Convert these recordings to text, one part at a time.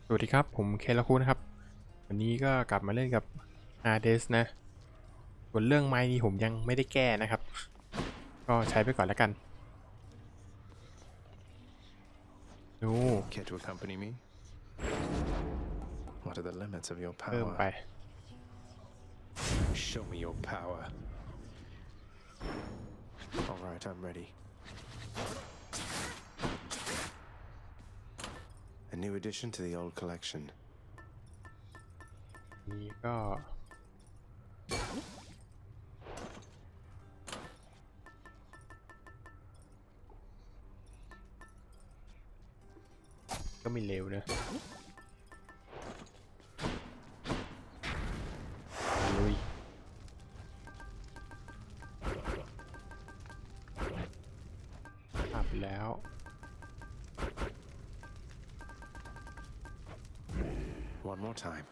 สวัสดีครับผมเคนราคุนะครับวันนี้ก็กลับมาเล่นกับอาร์เดสนะส่วนเรื่องไม้นี้ผมยังไม่ได้แก้นะครับก็ใช้ไปก่อนแล้วกันดู Care to accompany me? What are the limits of your เพิ่ม power? ไป Show me your power. All right, I'm ready. A new addition to the old collection. นี่ก็ไม่เร็วนะลุยอัพแล้ว One more time.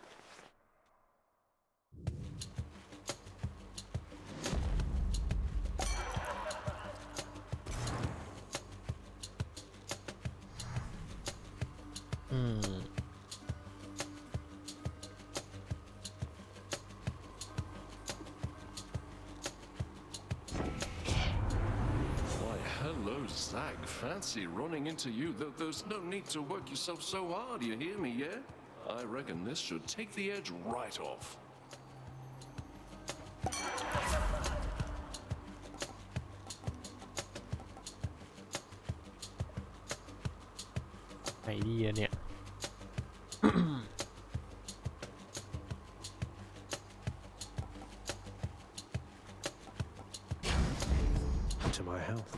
Hello, Zach. Fancy running into you. There's no need to work yourself so hard. You hear me, yeah? I reckon this should take the edge right off. ไหนดีอะเนี่ย To my health.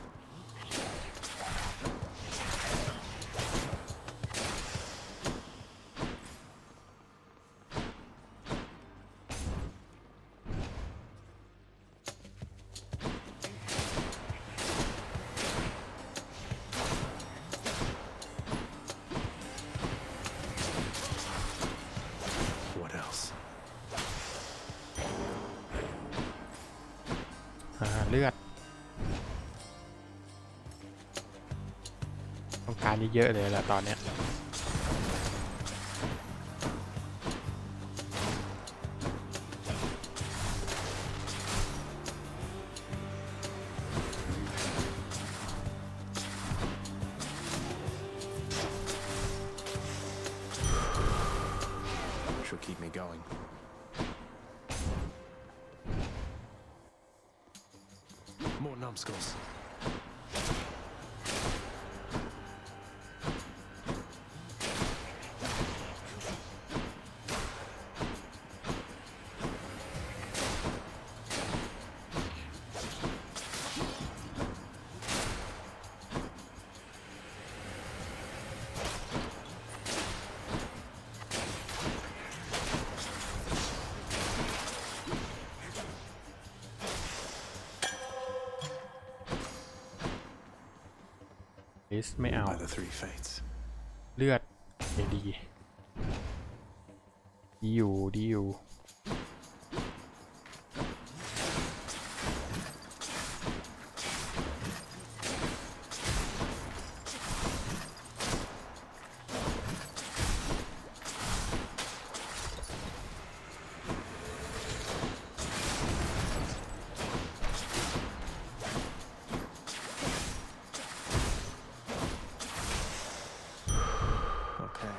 What else? เลือดต้องการเยอะๆเลยแหละตอนเนี้ยShould keep me going. More numbskulls.ลิสไม่เอา By the three fates. เลือดดีอยู่ Okay.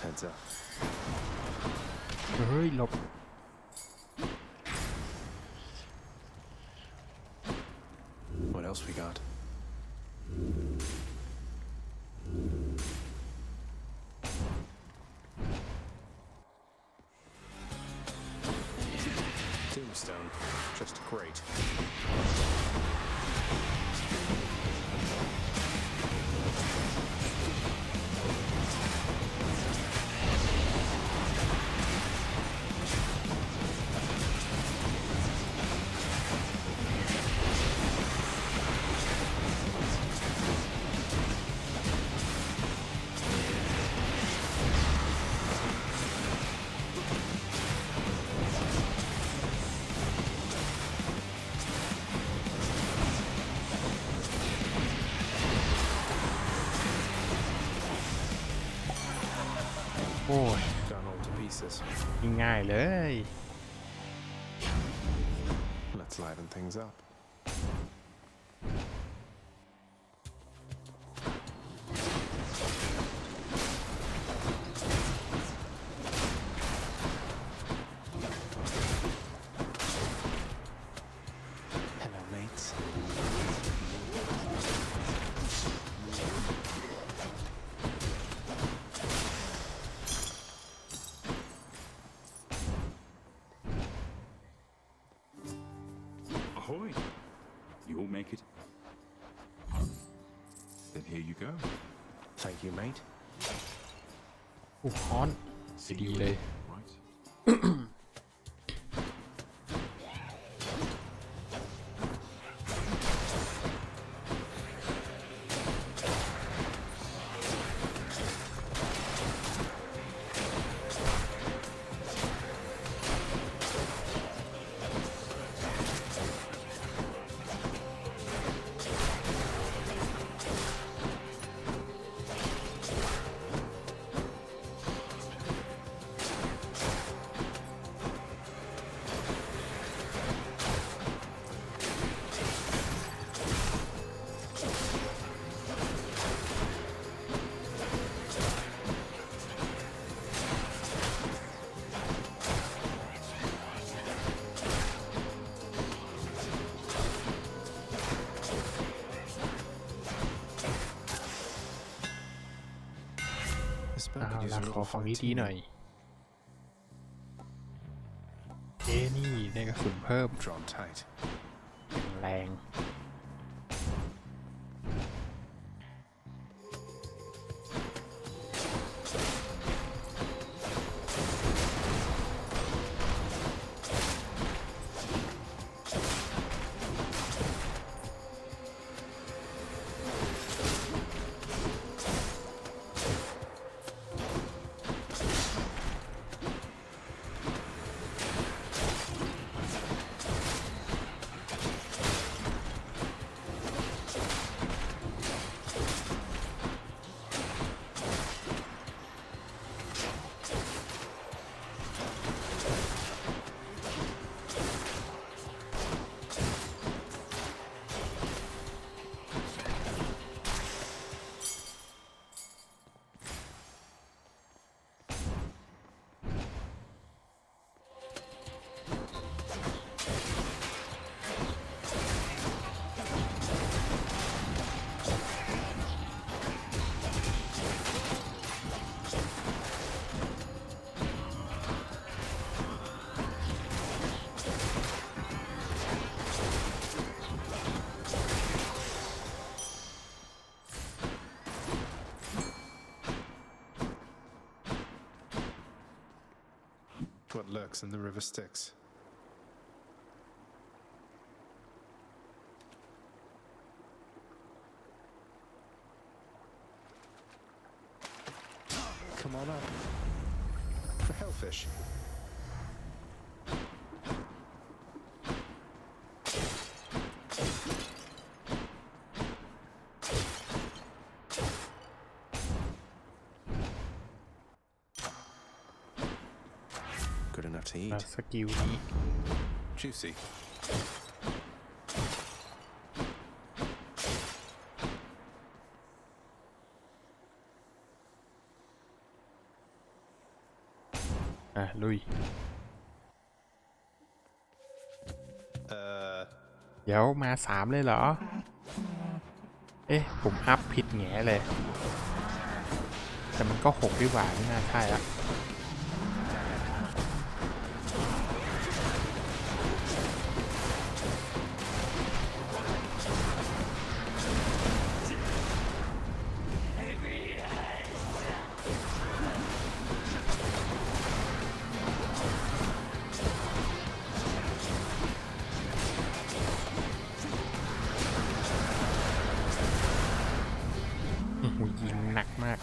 Heads up. เฮ้ยหลบ What else we got? Tombstone. Just great. ย Gone all to pieces. ง่ายๆเลย Let's liven things up. Hello, mates. Ahoy! You all make it? Then here you go. Thank you, mate. อุฮอนดีเลย Right. This เอา boat could use ล่ะ a ขอ little ของดีๆหน่อย fine-tuning. นี่ได้กระสุนเพิ่ม Drawn tight. แรง What lurks in the river Styx. Come on up. The hellfish. Good enough to แล้ว eat. สกิลนี้ Juicy. ลุย เดี๋ยวมา3เลยเหรอ เอ๊ะ ผมอัพผิดแง่เลย แต่มันก็6ดีกว่าไม่น่าใช่ละยิงหนักมาก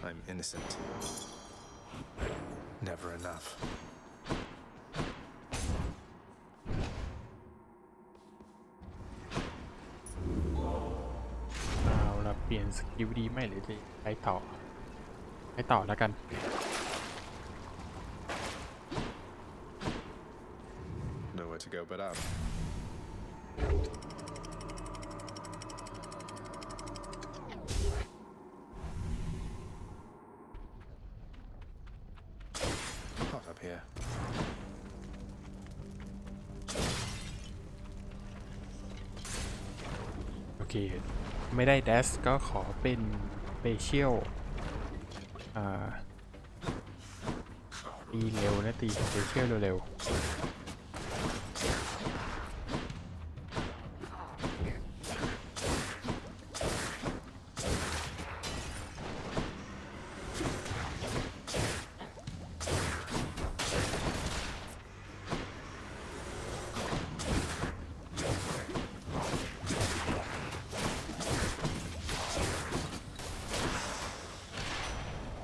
I'm innocent. Never enough. เอาละเปลี่ยนสกิลดีไหมหรือจะไปต่อแล้วกัน Nowhere to go but up. Hot up here. โอเค ไม่ได้แดสก็ขอเป็นเ a เชียลตีเร็วนะตีเ a เชียลเร็ว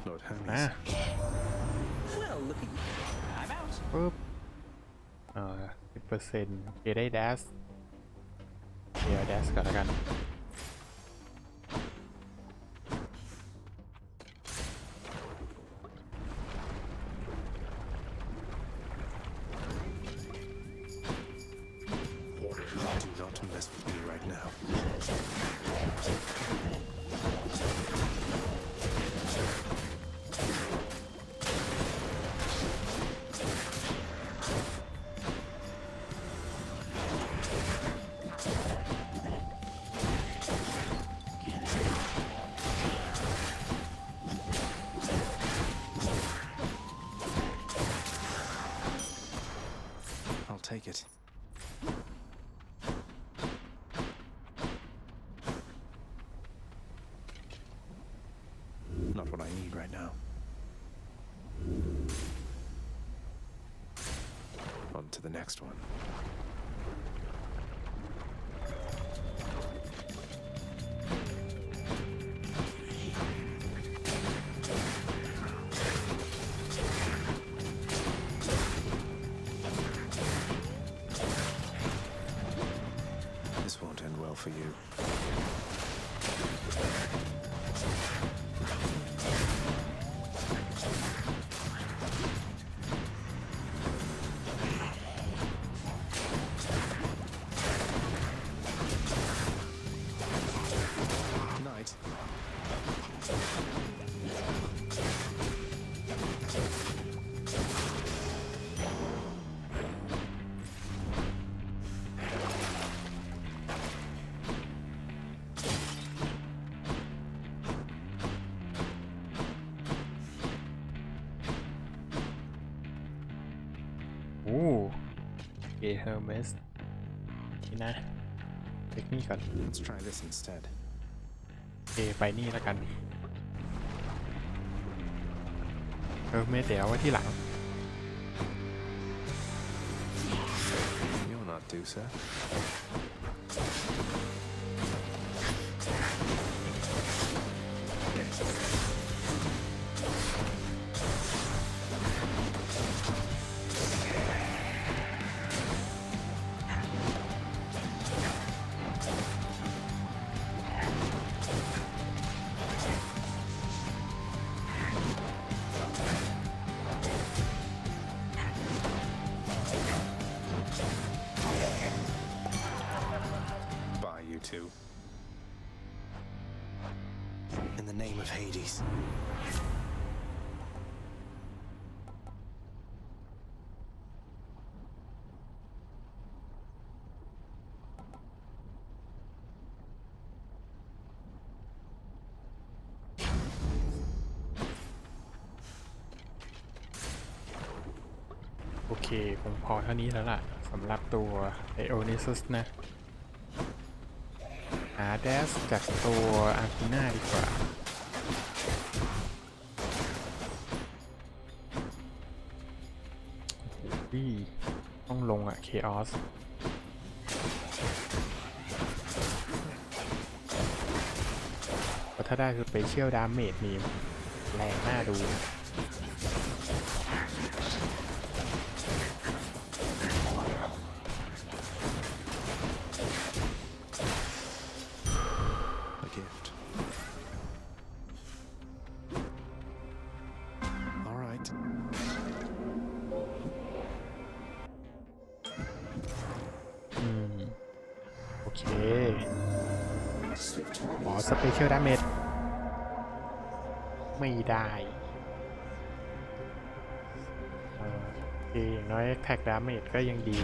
Lord ๆ Hermes. ปึ๊บ10%โอเคได้แดสเดี๋ยวแดสก่อนแล้วกัน Do not mess with me right now. I'll take it. Not what I need right now. On to the next one. This won't end well for you. Night. Hermes นี่นะเทคนิคก่อน Let's try this instead. ไปนี่แล้วกัน Hermes เดี๋ยวเอาไว้ที่หลัง You'll not do so. Bye, you two. In the name of Hades. โอเคคงพอเท่านี้แล้วล่ะสำหรับตัวไอโอนิซุสนะหาแดสจากตัวอาร์คิน่าดีกว่าต้องลงอะเคออสเพราะถ้าได้สเปเชียลดาเมจนี่ แรงน่าดู A gift. All right. โอเคอ๋อสเปเชียลดาเมจไม่ได้โอเคอย่างน้อยแท็กดาเมจก็ยังดี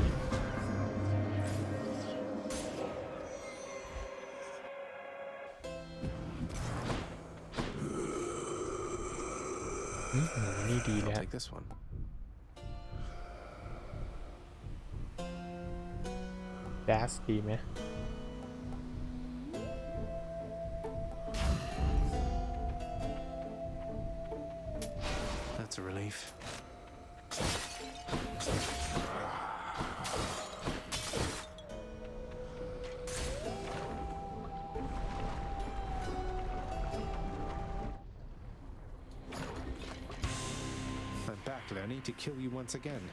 นี่ดีเลย I'll ฮะ take this one. แดสดีไหม That's a relief. I'm back, Lenny, to kill you once again.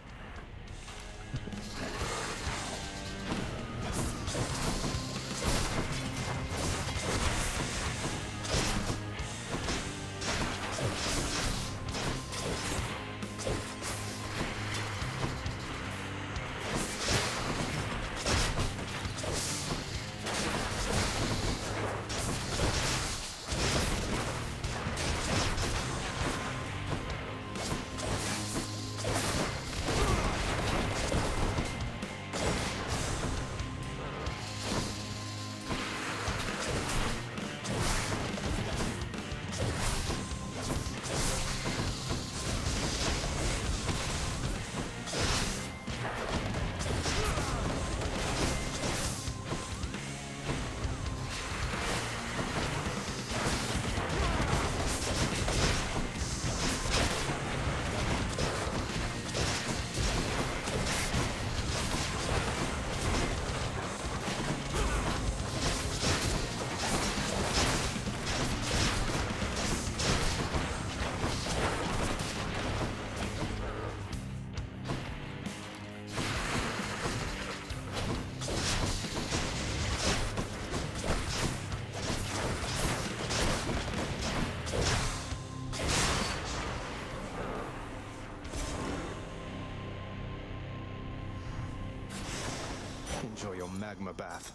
Enjoy your magma bath.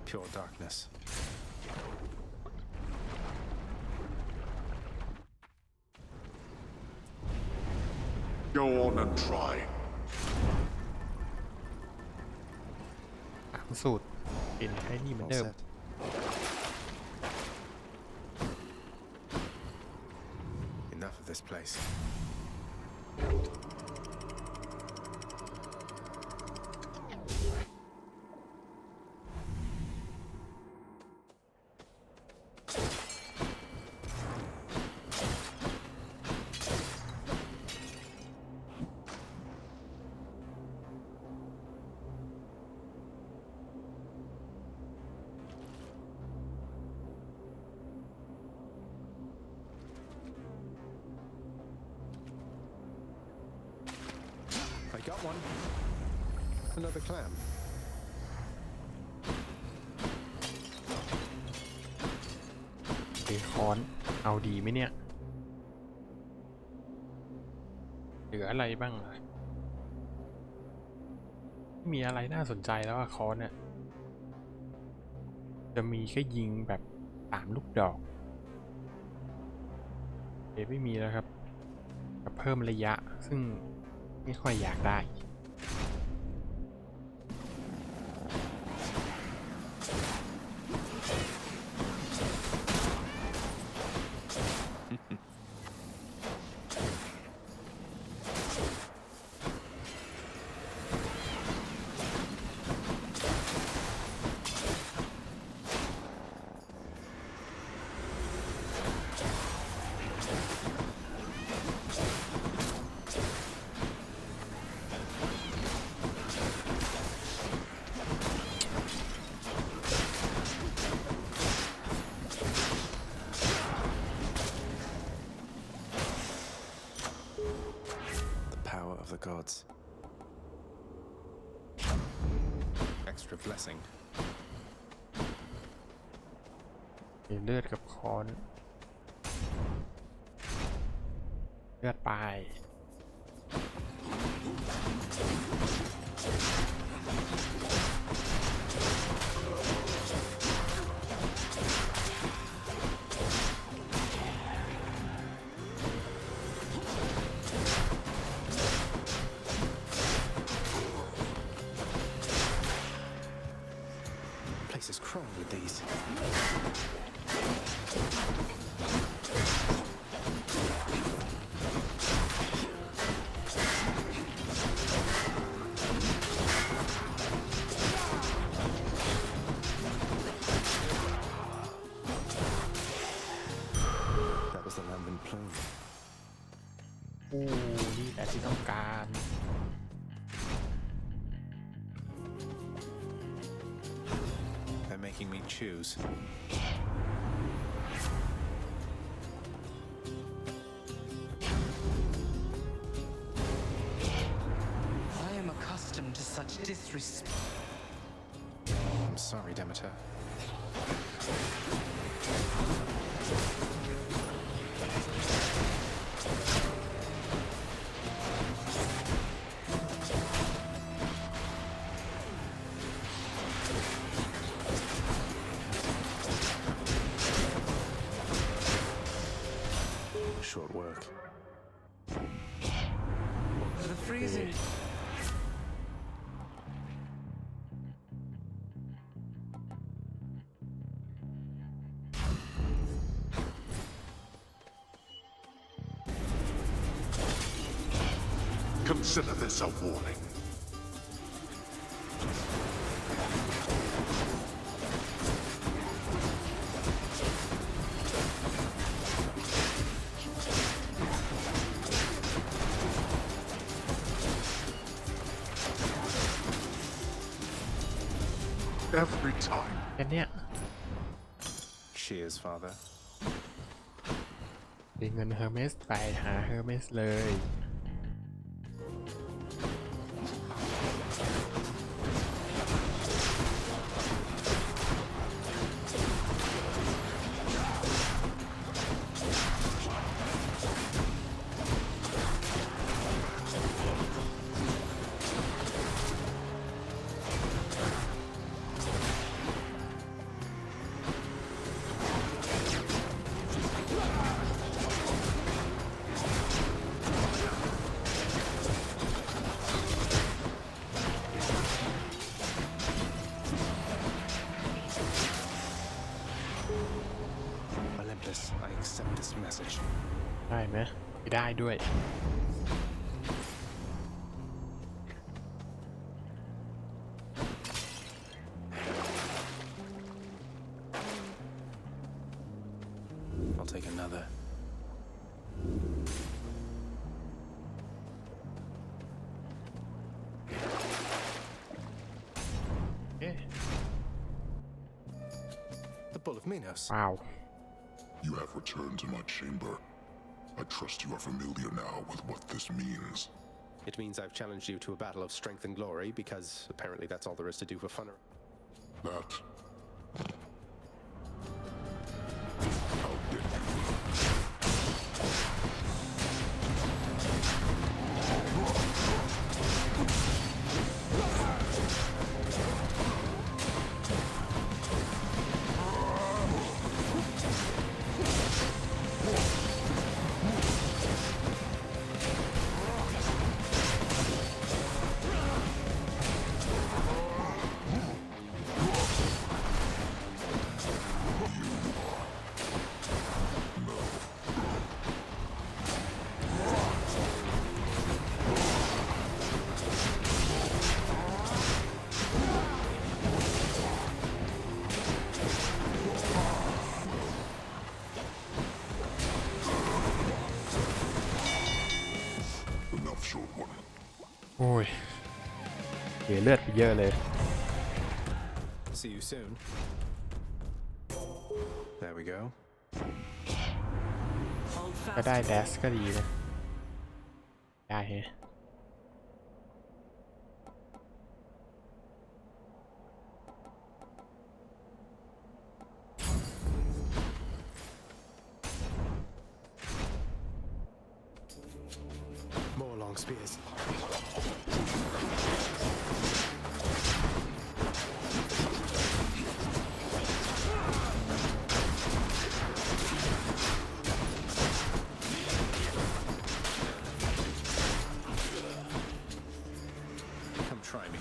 Pure darkness. Go on and try. สูตรเป็นไอ้นี่เหมือน All เดิม set. Enough of this place. I got one. Another clam. เดคอนเอาดีไหมเนี่ยเหลืออะไรบ้างล่ะไม่มีอะไรน่าสนใจแล้วอะคอนเนี่ยจะมีแค่ยิงแบบ3 ลูกดอกไม่มีแล้วครับกับเพิ่มระยะซึ่งไม่ค่อยอยากได้ โ power of the gods. Extra blessing. มีเลือดกับค้อนเลือดไปPlace is crawling with these. That was the lambent plume. นี่แหละที่ต้องการ They're making me choose. I am accustomed to such disrespect. I'm sorry, Demeter. Short work. The freezing. Consider this a warning. Every time. แค่เนี้ย Cheers, father. ได้เงินเฮอร์เมสไปหาเฮอร์เมสเลย Olympus, I accept this message. ได้ไหมไม่ได้ด้วย I'll take another. เอ๊ะ The Bull of Minos. ว้าว You have returned to my chamber. I trust you are familiar now with what this means. It means I've challenged you to a battle of strength and glory because apparently that's all there is to do for fun. That... How dare you? Enough, short one. โอ้ยเสียเลือดไปเยอะเลย See you soon. There we go. ก็ได้แดสก็ดีนะ ได้เฮะ strong spears. Come try me.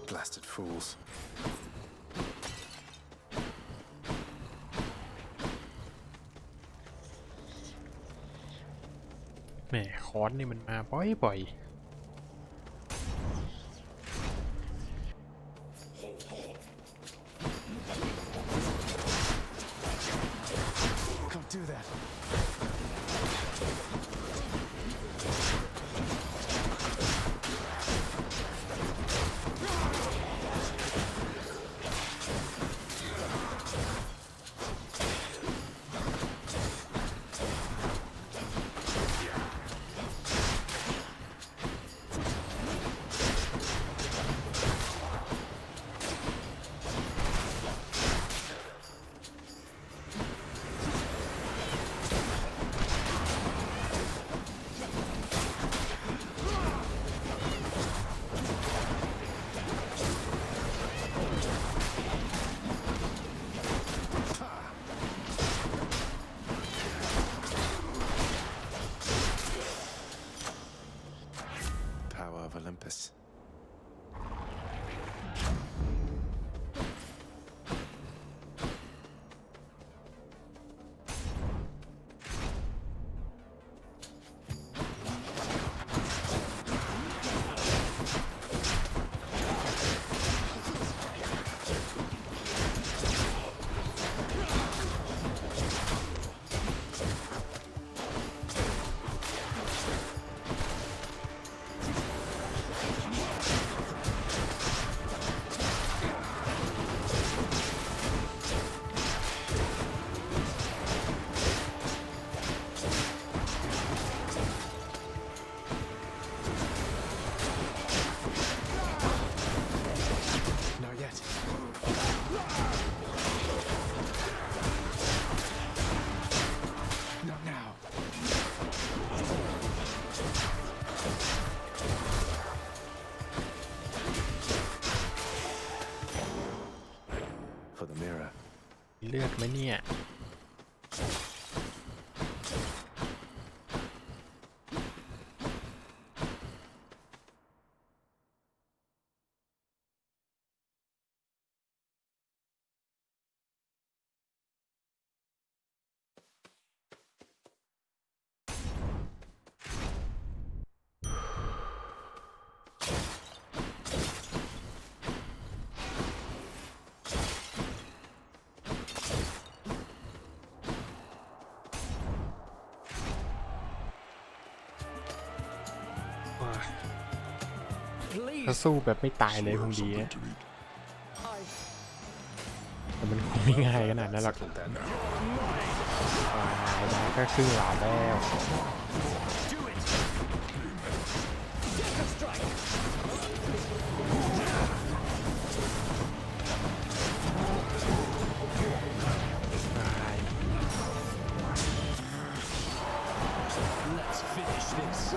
Blasted fools. แหมค้อนนี่มันมาบ่อย Can't do that. Power of Olympus. Not yet. Not now. For the mirror. ๆ เลือดไหมเนี่ย ถ้าสู้แบบไม่ตายเลยคงดี Something นะ to eat. แต่มันคงไม่ง่ายขนาดนั้นหรอก Settled that. ได้แค่ครึ่งหลอดแล้ว Let's finish this.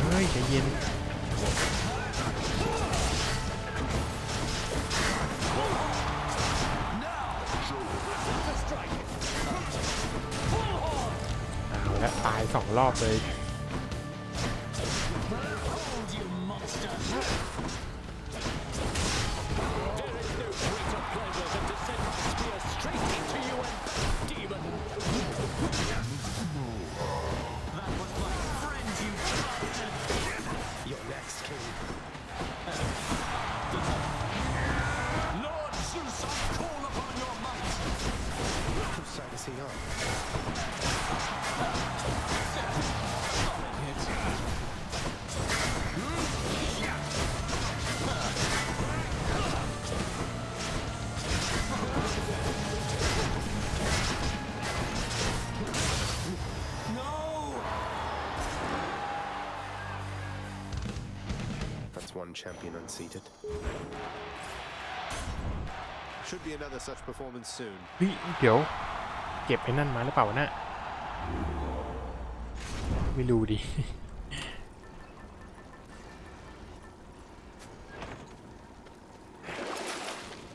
เฮ้ยใจเย็น เอาละตาย2 รอบเลย You monster. Straight into you and demon. That was my friend, you bastard. You're next, King. Lord Zeus, I call upon your might. Whose side is he on? one champion unseated. Should be another such performance soon. เฮ้ยเดี๋ยวเก็บไอ้นั่นมาหรือเปล่าวะน่ะไม่รู้ดิ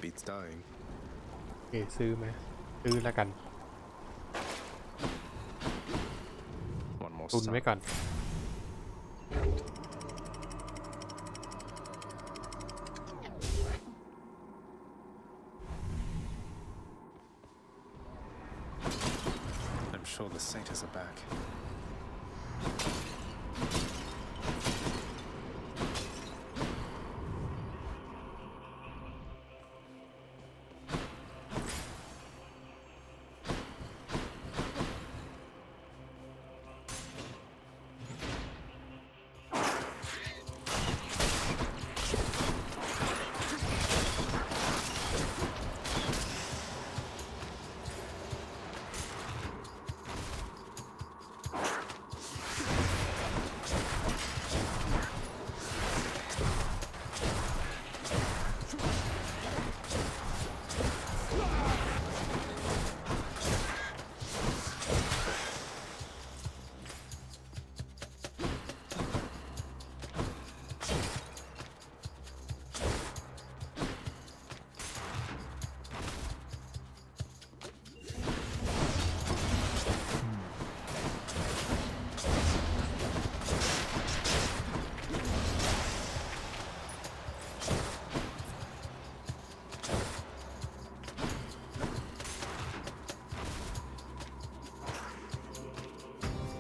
Beats dying. โอเคซื้อไหมซื้อแล้วกัน One more ตุน stop. ไว้ก่อน I'm sure the satyrs are back.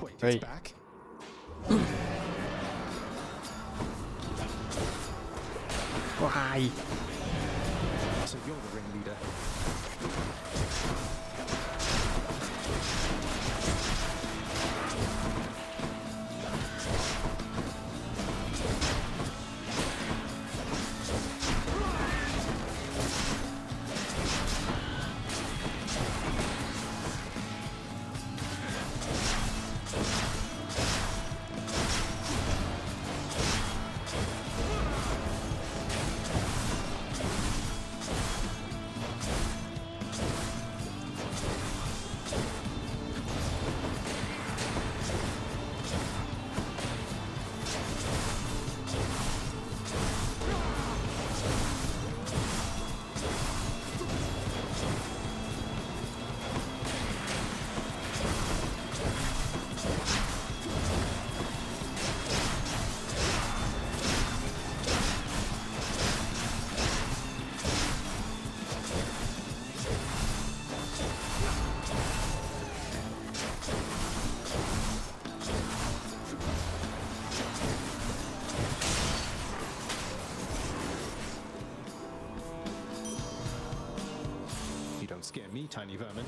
Wait, Hey. it's back? Why? So you're the ringleader. You don't scare me, tiny vermin.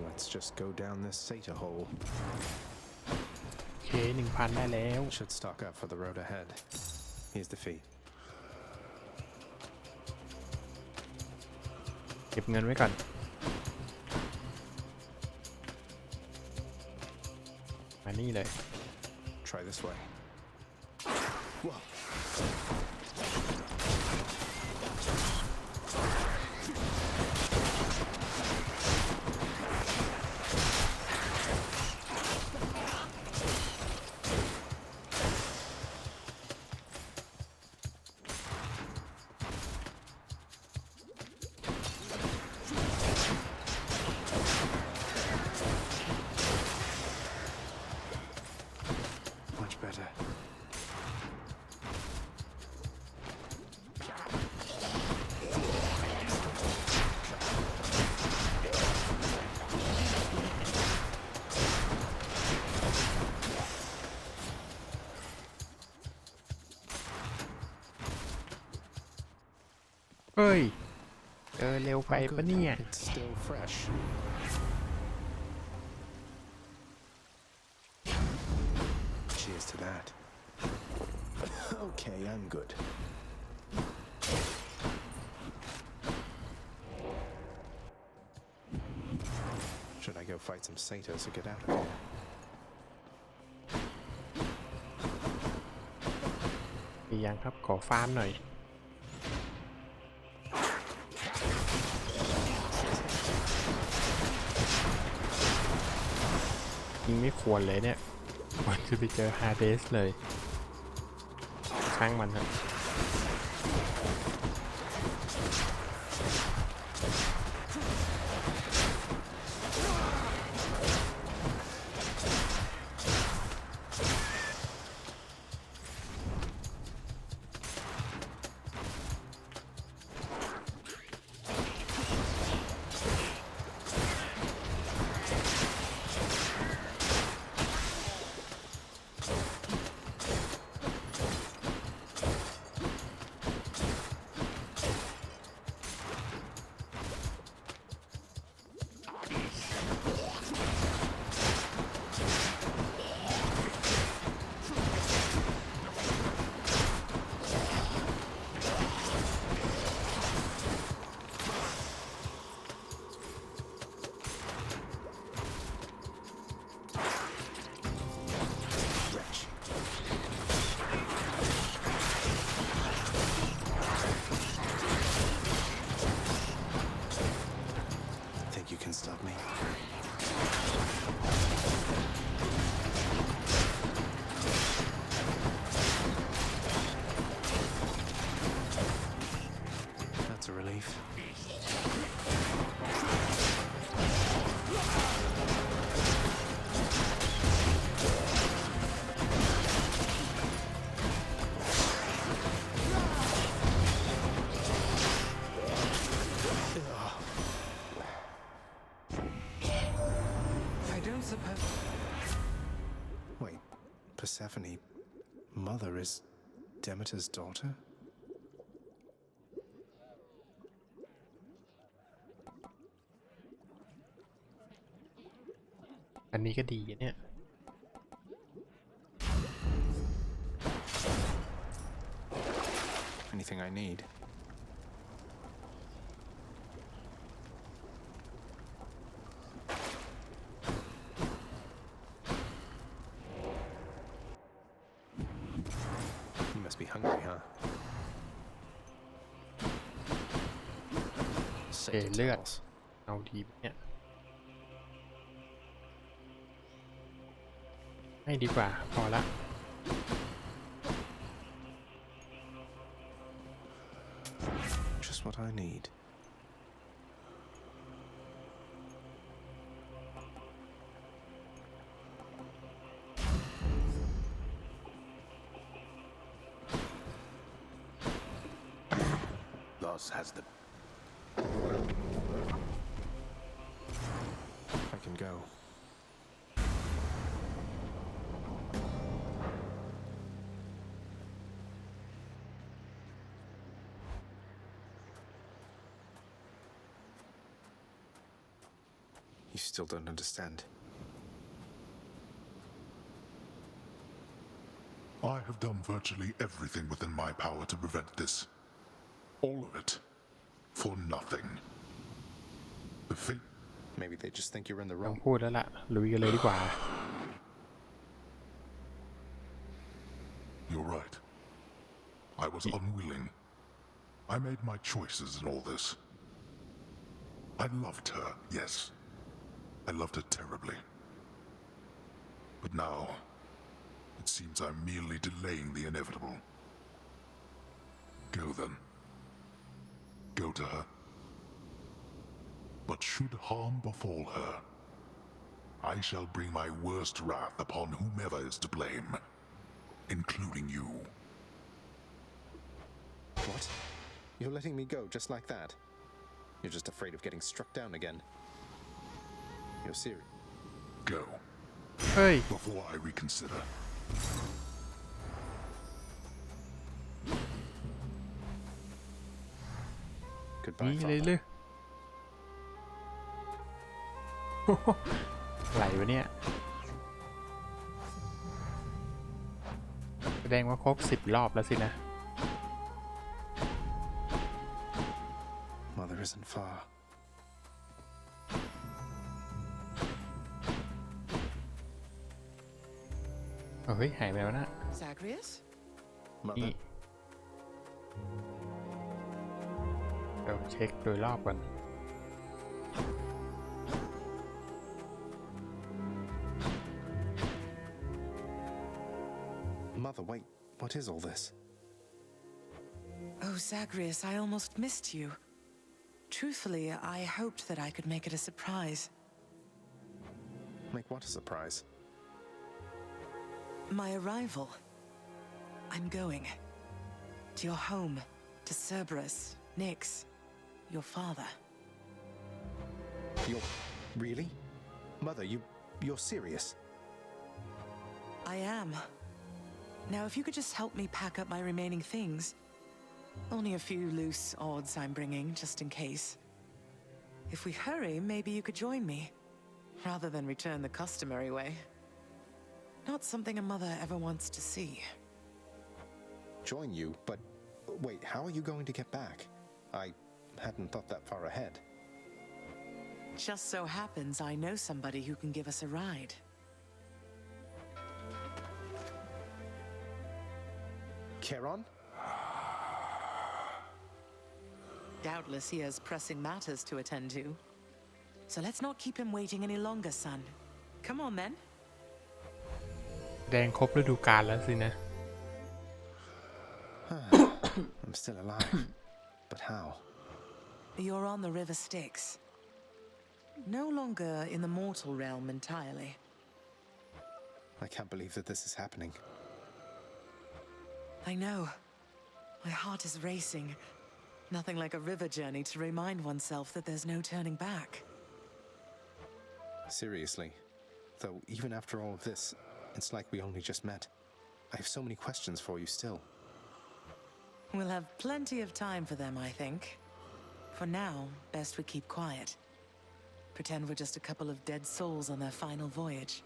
Let's just go down this satyr hole. โอเค 1,000 ได้แล้ว Should stock up for the road ahead. Here's the fee. เก็บเงินไว้ก่อน มานี่เลย Try this way. Whoa. Much better.เฮ้ย เร็วไปปะเนี่ย It's still fresh. Cheers to that. Okay, I'm good. Should I go fight some satyrs to get out of here. มียังครับขอฟาร์มหน่อยยิงไม่ควรเลยเนี่ยควรจะไปเจอฮาเดสเลยช่างมันครับThink you can stop me? That's a relief. I don't suppose. Wait, Persephone, mother is Demeter's daughter? อันนี้ก็ดีเนี่ย Anything I need? You must be hungry, huh? เอเลือด Satyrs. เอาดีเนี่ยให้ดีกว่าพอละ Just what I need. Thus has the I can go. You still don't understand. I have done virtually everything within my power to prevent this. All of it. For nothing. The fate. Maybe they just think you're in the ต้อง wrong. พูดแล้วล่ะลุยกันเลยดีกว่า You're right. I was unwilling. I made my choices in all this. I loved her, yes. I loved her terribly. But now, it seems I'm merely delaying the inevitable. Go then. Go to her. But should harm befall her, I shall bring my worst wrath upon whomever is to blame, including you. What? You're letting me go just like that? You're just afraid of getting struck down again. You're serious. Go, เฮ้ย before I reconsider. Goodbye, นี่เลย Father. เลย ไหลวะเนี่ยแสดงว่าครบ10 รอบแล้วสินะ Mother isn't far. เฮ้ยหายไปแล้วนะ Zagreus? นี่ Mother? เดี๋ยวเช็คโดยรอบก่อน Mother, wait. What is all this? Oh, Zagreus, I almost missed you. Truthfully, I hoped that I could make it a surprise. Make what a surprise? My arrival. I'm going. To your home. To Cerberus. Nyx. Your father. You're... really? Mother, you're serious? I am. Now, if you could just help me pack up my remaining things. Only a few loose odds I'm bringing, just in case. If we hurry, maybe you could join me, rather than return the customary way. Not something a mother ever wants to see. Join you? But... wait, how are you going to get back? I hadn't thought that far ahead. Just so happens I know somebody who can give us a ride. Charon? Doubtless he has pressing matters to attend to. So let's not keep him waiting any longer, son. Come on, then. แดงครบฤดูกาลแล้วสินะ I'm still alive. But how? You're on the River Styx. No longer in the mortal realm entirely. I can't believe that this is happening. I know. My heart is racing. Nothing like a river journey to remind oneself that there's no turning back. Seriously. Though, even after all of this, it's like we only just met. I have so many questions for you still. We'll have plenty of time for them, I think. For now, best we keep quiet. Pretend we're just a couple of dead souls on their final voyage.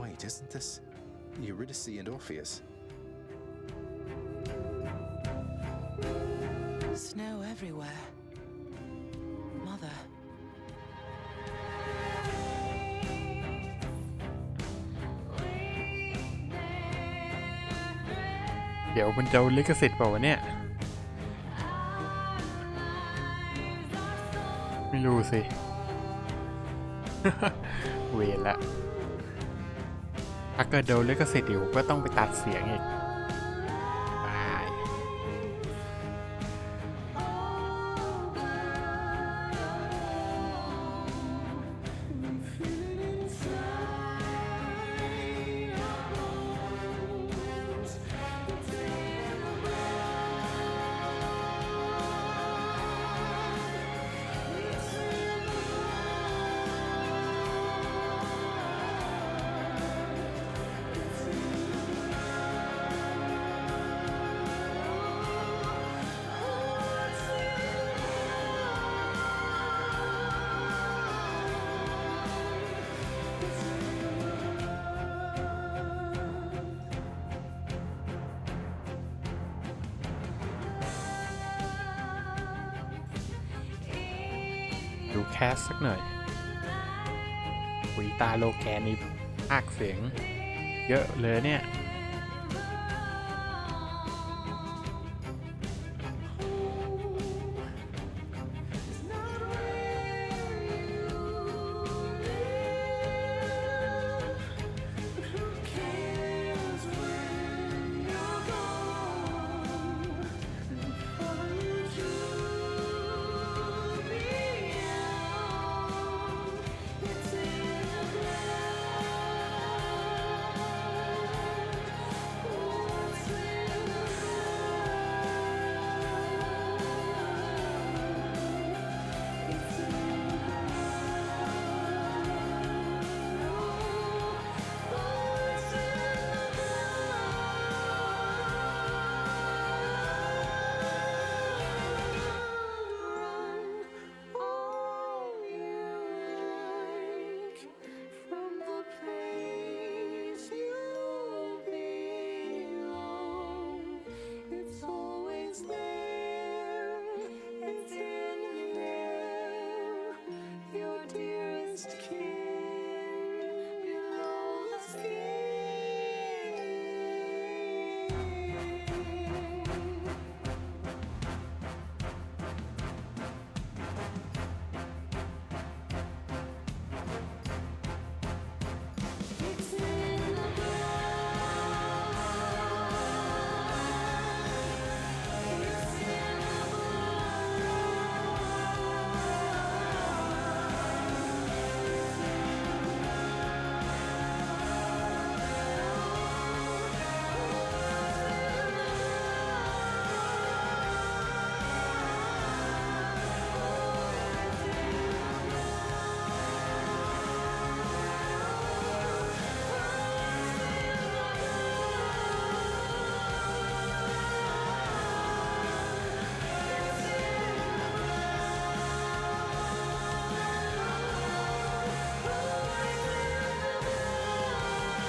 Wait, isn't this Eurydice and Orpheus? Snow everywhere. Mother. เดี๋ยวมันจะลิขสิทธิ์เปล่าวะเนี่ย ไม่รู้สิ เวรละถ้าเกิดโดนลิขสิทธิ์อยู่ก็ต้องไปตัดเสียงอีกบาย ดูแคสสักหน่อยหุยตาโลแกนนี่ภาคเสียงเยอะเลยเนี่ย 「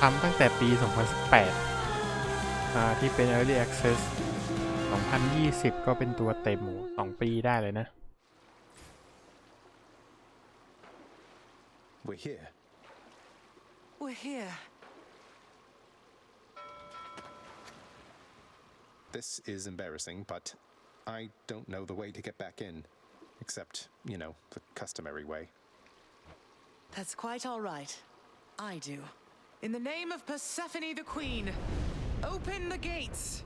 ทำตั้งแต่ปี 2018 ที่เป็น Early Access 2020 ก็เป็นตัวเต็ม2 ปีได้เลยนะ We're here. We're here. This is embarrassing, but I don't know the way to get back in. Except, you know, the customary way. That's quite all right. I do. In the name of Persephone the Queen, open the gates!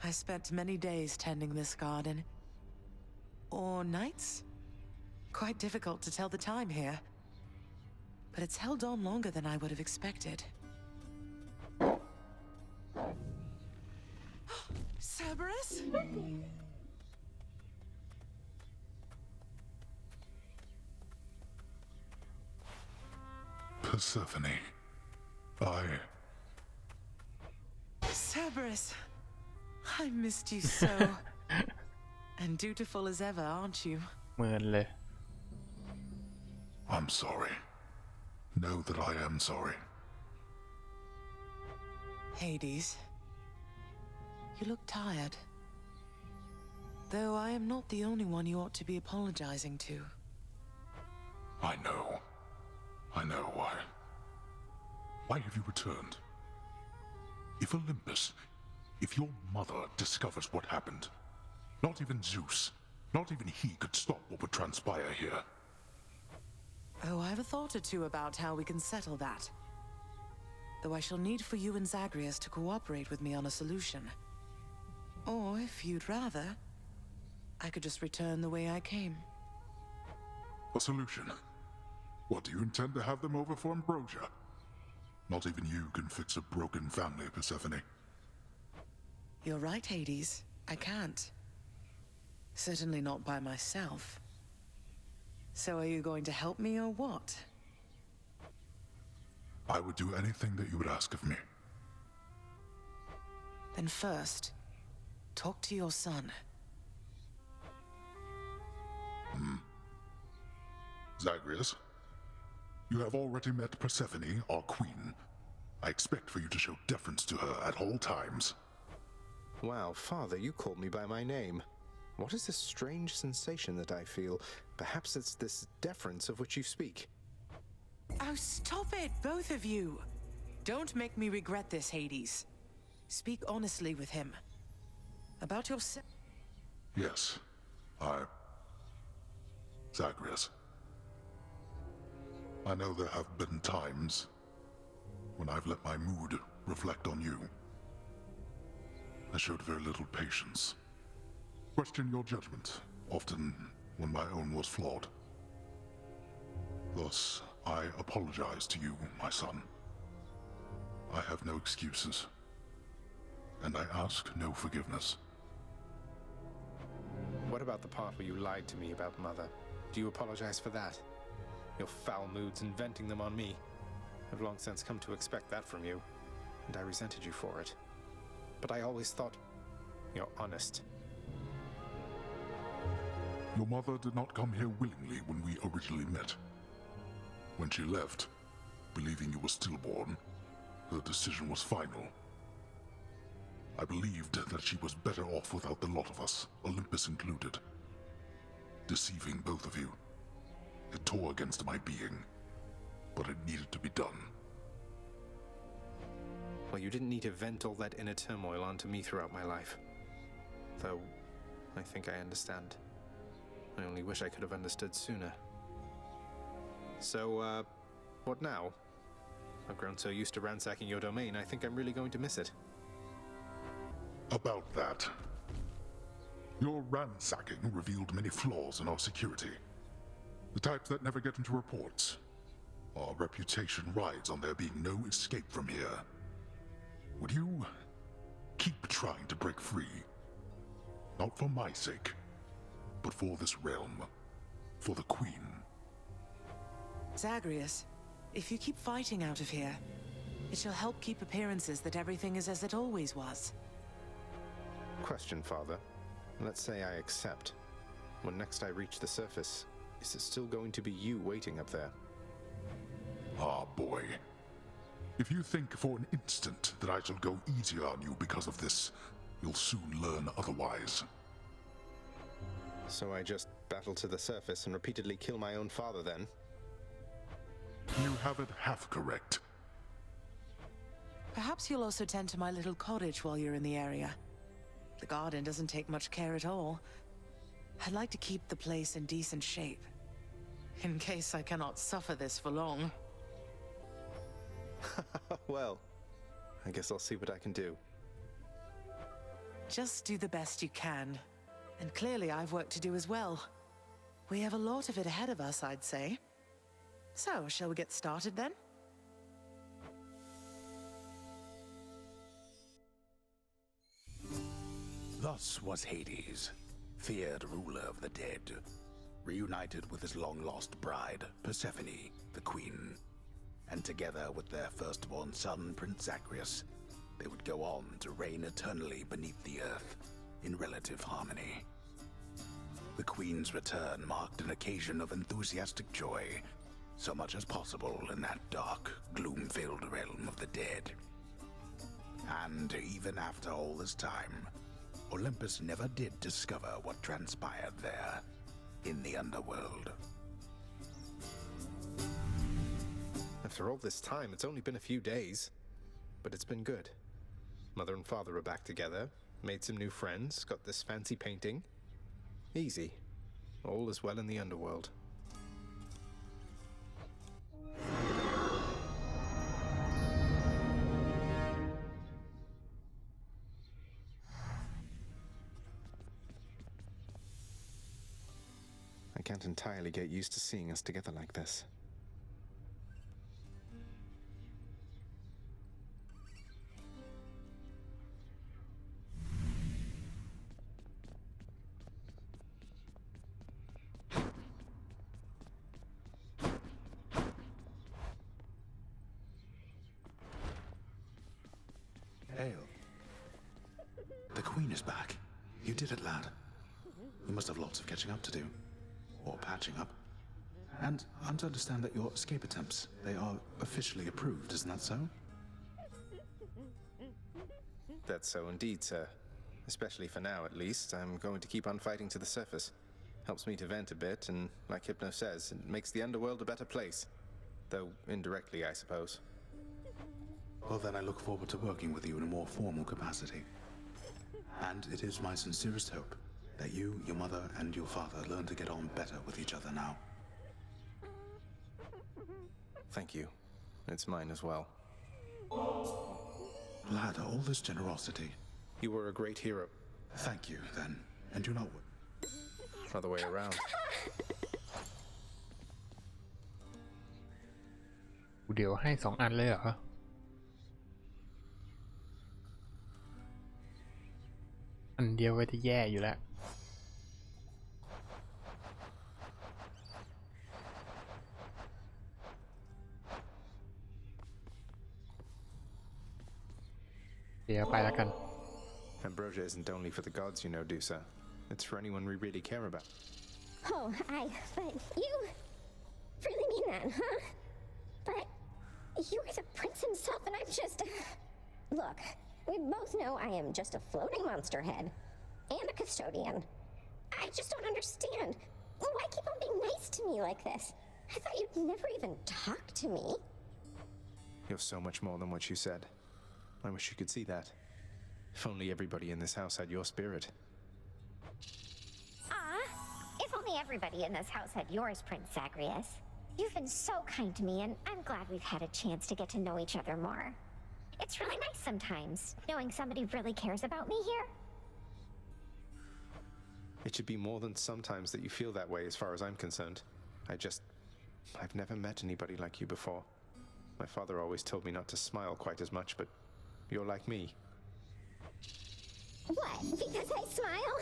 I spent many days tending this garden. Or nights? Quite difficult to tell the time here. But it's held on longer than I would have expected. Cerberus? Persephone. Cerberus, I missed you so. And dutiful as ever, aren't you? เหมือนเลย I'm sorry. Know that I am sorry. Hades, you look tired. Though I am not the only one you ought to be apologizing to. I know. I know why. Why have you returned? If Olympus, if your mother discovers what happened, not even Zeus, not even he could stop what would transpire here. Oh, I have a thought or two about how we can settle that. Though I shall need for you and Zagreus to cooperate with me on a solution. Or, if you'd rather, I could just return the way I came. A solution? What, do you intend to have them over for ambrosia? Not even you can fix a broken family, Persephone. You're right, Hades. I can't. Certainly not by myself. So are you going to help me or what? I would do anything that you would ask of me. Then first, talk to your son. Zagreus, you have already met Persephone, our queen. I expect for you to show deference to her at all times. Wow, Father, you called me by my name. What is this strange sensation that I feel? Perhaps it's this deference of which you speak. Oh, stop it, both of you! Don't make me regret this, Hades. Speak honestly with him. About your Yes, Zagreus. I know there have been times when I've let my mood reflect on you. I showed very little patience. Questioned your judgment, often when my own was flawed. Thus, I apologize to you, my son. I have no excuses, and I ask no forgiveness. What about the part where you lied to me about Mother? Do you apologize for that? Your foul moods and venting them on me. I've long since come to expect that from you, and I resented you for it. But I always thought you're honest. Your mother did not come here willingly when we originally met. When she left, believing you were stillborn, her decision was final. I believed that she was better off without the lot of us, Olympus included. Deceiving both of you. It tore against my being, but it needed to be done. Well, you didn't need to vent all that inner turmoil onto me throughout my life. Though, I think I understand. I only wish I could have understood sooner. So, what now? I've grown so used to ransacking your domain, I think I'm really going to miss it. About that. Your ransacking revealed many flaws in our security. The types that never get into reports. Our reputation rides on there being no escape from here. Would you keep trying to break free? Not for my sake, but for this realm. For the Queen. Zagreus, if you keep fighting out of here, it shall help keep appearances that everything is as it always was. Question, Father. Let's say I accept. When next I reach the surface, is it still going to be you waiting up there? Ah, boy. If you think for an instant that I shall go easier on you because of this, you'll soon learn otherwise. So I just battle to the surface and repeatedly kill my own father then? You have it half correct. Perhaps you'll also tend to my little cottage while you're in the area. The garden doesn't take much care at all. I'd like to keep the place in decent shape, in case I cannot suffer this for long. Well, I guess I'll see what I can do. Just do the best you can. And clearly I've work to do as well. We have a lot of it ahead of us, I'd say. So, shall we get started then? Thus was Hades, feared ruler of the dead, reunited with his long-lost bride, Persephone, the queen. And together with their firstborn son, Prince Zagreus, they would go on to reign eternally beneath the earth, in relative harmony. The queen's return marked an occasion of enthusiastic joy, so much as possible in that dark, gloom-filled realm of the dead. And even after all this time, Olympus never did discover what transpired there, in the underworld. After all this time, it's only been a few days. But it's been good. Mother and father are back together, made some new friends, got this fancy painting. Easy. All is well in the underworld. I can't entirely get used to seeing us together like this. Hail. The Queen is back. You did it, lad. You must have lots of catching up to do. Or patching up. And I'm to understand that your escape attempts, they are officially approved, isn't that so? That's so indeed, sir. Especially for now, at least. I'm going to keep on fighting to the surface. Helps me to vent a bit, and like Hypno says, it makes the underworld a better place. Though indirectly, I suppose. Well, then I look forward to working with you in a more formal capacity. And it is my sincerest hope that you, your mother, and your father learn to get on better with each other now. Thank you. It's mine as well. Lad, all this generosity. You were a great hero. Thank you, then. And do not... Other way around. เดี๋ยวให้2 อันเลยเหรออันเดียวก็จะแย่อยู่แล้วเดี๋ยวไปแล้วกัน Ambrosia isn't only for the gods, you know, Dusa. It's for anyone we really care about. Oh, but you really mean that, huh? But you're the prince himself, and I'm just... Look, we both know I am just a floating monster head and a custodian. I just don't understand. Why keep on being nice to me like this? I thought you'd never even talk to me. You're so much more than what you said. I wish you could see that. If only everybody in this house had your spirit. If only everybody in this house had yours, Prince Zagreus. You've been so kind to me, and I'm glad we've had a chance to get to know each other more. It's really nice sometimes, knowing somebody really cares about me here. It should be more than sometimes that you feel that way as far as I'm concerned. I've never met anybody like you before. My father always told me not to smile quite as much, but you're like me. What? Because I smile?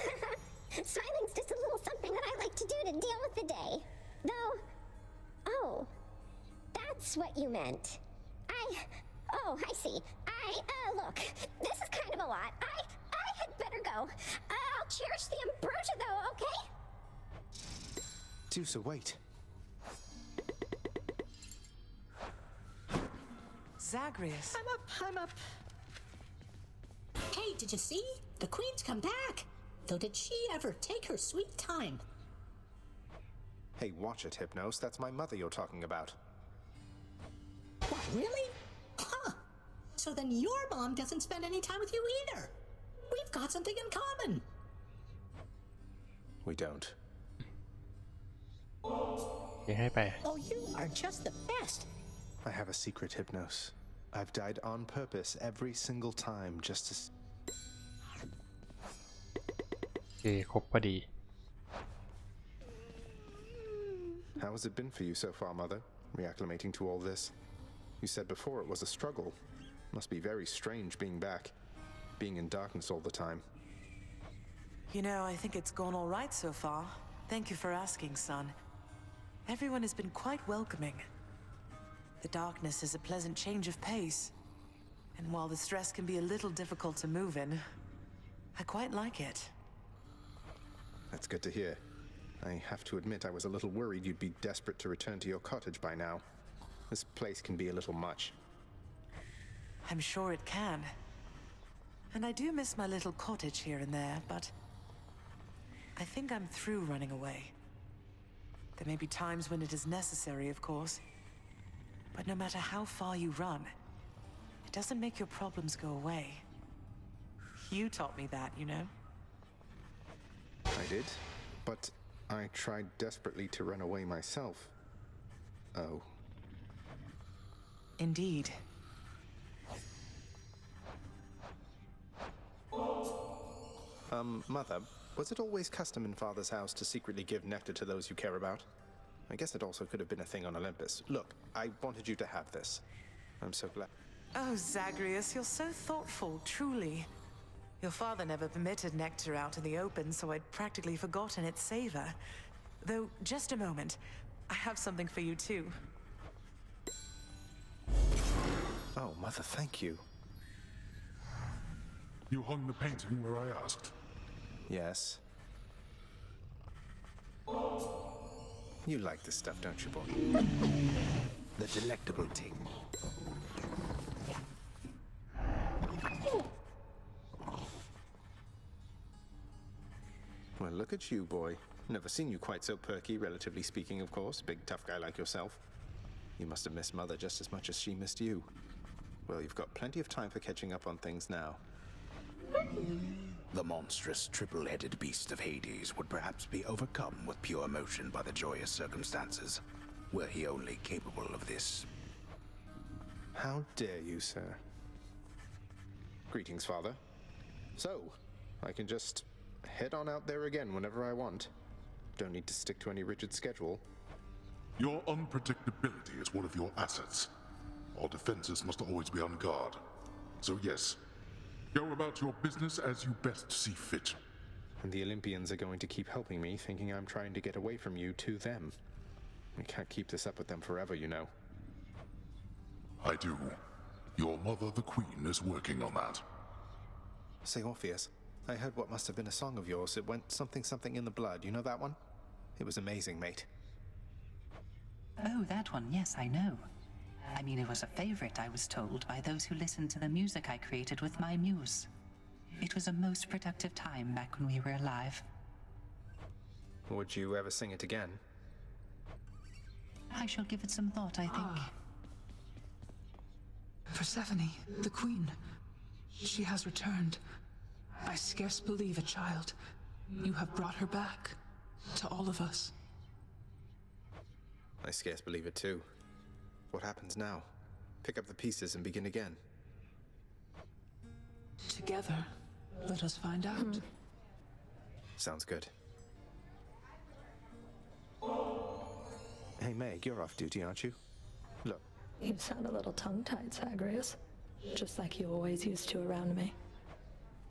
Smiling's just a little something that I like to do to deal with the day. Though... Oh. That's what you meant. Oh, I see. Look. This is kind of a lot. I had better go. though. I'll cherish the ambrosia, though, okay? Deuce, wait. Zagreus. I'm up. Hey, did you see? The Queen's come back. Though did she ever take her sweet time? Hey, watch it, Hypnos. That's my mother you're talking about. What, really? Huh. So then your mom doesn't spend any time with you either. We've got something in common. We don't. ยังให้ไป Oh, you are just the best. I have a secret, Hypnos. I've died on purpose every single time just to... โอเคครบพอดี How has it been for you so far, Mother? Reacclimating to all this? You said before it was a struggle. Must be very strange being back. Being in darkness all the time. You know, I think it's gone all right so far. Thank you for asking, son. Everyone has been quite welcoming. The darkness is a pleasant change of pace. And while the stress can be a little difficult to move in, I quite like it. That's good to hear. I have to admit I was a little worried you'd be desperate to return to your cottage by now. This place can be a little much. I'm sure it can. And I do miss my little cottage here and there, but I think I'm through running away. There may be times when it is necessary, of course. But no matter how far you run, it doesn't make your problems go away. You taught me that, you know? I did, but I tried desperately to run away myself. Oh. Indeed. Mother, was it always custom in Father's house to secretly give nectar to those you care about? I guess it also could have been a thing on Olympus. Look, I wanted you to have this. I'm so glad. Oh, Zagreus, you're so thoughtful, truly. Your father never permitted nectar out in the open, so I'd practically forgotten its savor. Though, just a moment. I have something for you, too. Oh, Mother, thank you. You hung the painting where I asked. Yes. You like this stuff, don't you, boy? The delectable ting. Well, look at you, boy. Never seen you quite so perky, relatively speaking, of course. Big, tough guy like yourself. You must have missed Mother just as much as she missed you. Well, you've got plenty of time for catching up on things now. The monstrous triple-headed beast of Hades would perhaps be overcome with pure emotion by the joyous circumstances, were he only capable of this. How dare you, sir? Greetings, Father. So, I can just head on out there again whenever I want. Don't need to stick to any rigid schedule. Your unpredictability is one of your assets. Our defenses must always be on guard. So yes, go about your business as you best see fit. And the Olympians are going to keep helping me, thinking I'm trying to get away from you to them. We can't keep this up with them forever, you know. I do. Your mother, the Queen, is working on that. Say, Orpheus, I heard what must have been a song of yours. It went something in the blood. You know that one? It was amazing, mate. Oh, that one, yes, I know. I mean, it was a favorite, I was told, by those who listened to the music I created with my muse. It was a most productive time back when we were alive. Would you ever sing it again? I shall give it some thought, I think. Persephone, the Queen. She has returned. I scarce believe a child. You have brought her back to all of us. I scarce believe it too. What happens now? Pick up the pieces and begin again. Together, let us find out. Sounds good. Hey Meg, you're off duty, aren't you? Look. You sound a little tongue-tied, Zagreus. Just like you always used to around me.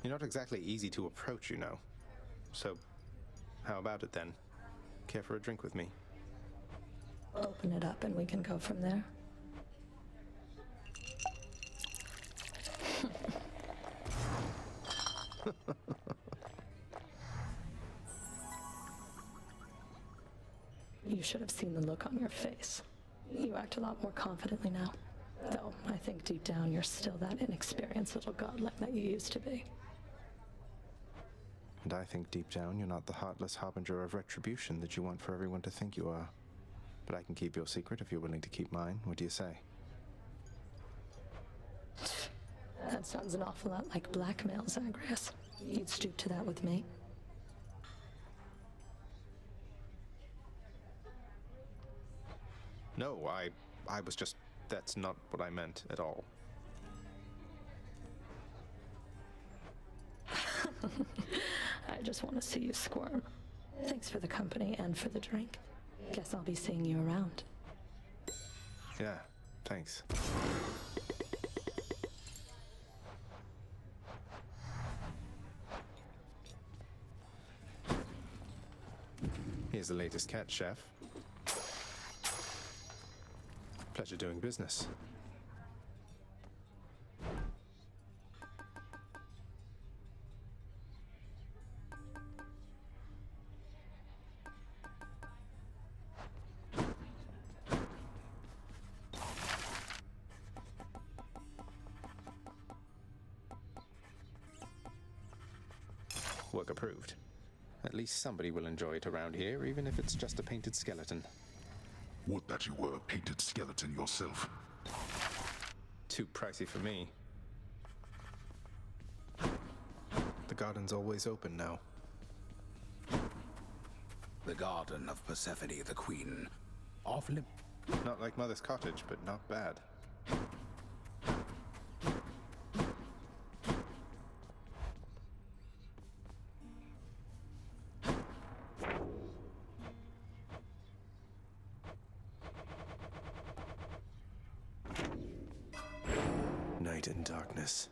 You're not exactly easy to approach, you know. So, how about it then? Care for a drink with me? Open it up and we can go from there. You should have seen the look on your face. You act a lot more confidently now. Though, I think deep down you're still that inexperienced little godling that you used to be. And I think deep down you're not the heartless harbinger of retribution that you want for everyone to think you are. But I can keep your secret if you're willing to keep mine. What do you say? That sounds an awful lot like blackmail, Zagreus. You'd stoop to that with me? No, I was just... That's not what I meant at all. I just want to see you squirm. Thanks for the company and for the drink. Guess I'll be seeing you around. Yeah, thanks. Here's the latest cat, chef. Pleasure doing business. Work approved. At least somebody will enjoy it around here, even if it's just a painted skeleton. Would that you were a painted skeleton yourself. Too pricey for me. The garden's always open now. The garden of Persephone the Queen. Not like Mother's cottage, but not bad. Night and darkness.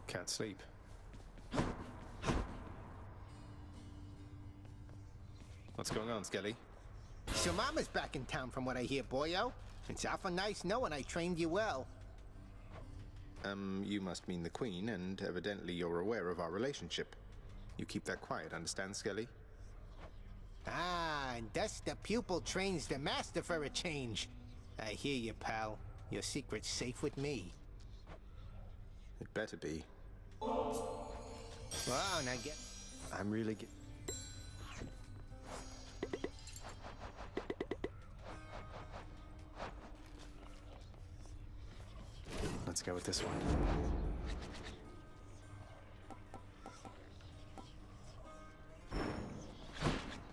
Can't sleep. What's going on, Skelly? So Mama's back in town from what I hear, boyo. It's awful nice knowing I trained you well. You must mean the Queen, and evidently you're aware of our relationship. You keep that quiet, understand, Skelly? Ah, and thus the pupil trains the master for a change. I hear you, pal. Your secret's safe with me. It better be. Wow, now get... I'm really Let's go with this one.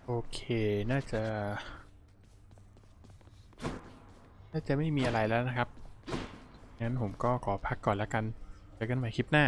โอเคน่าจะไม่มีอะไรแล้วนะครับงั้นผมก็ขอพักก่อนแล้วกันเจอกันใหม่คลิปหน้า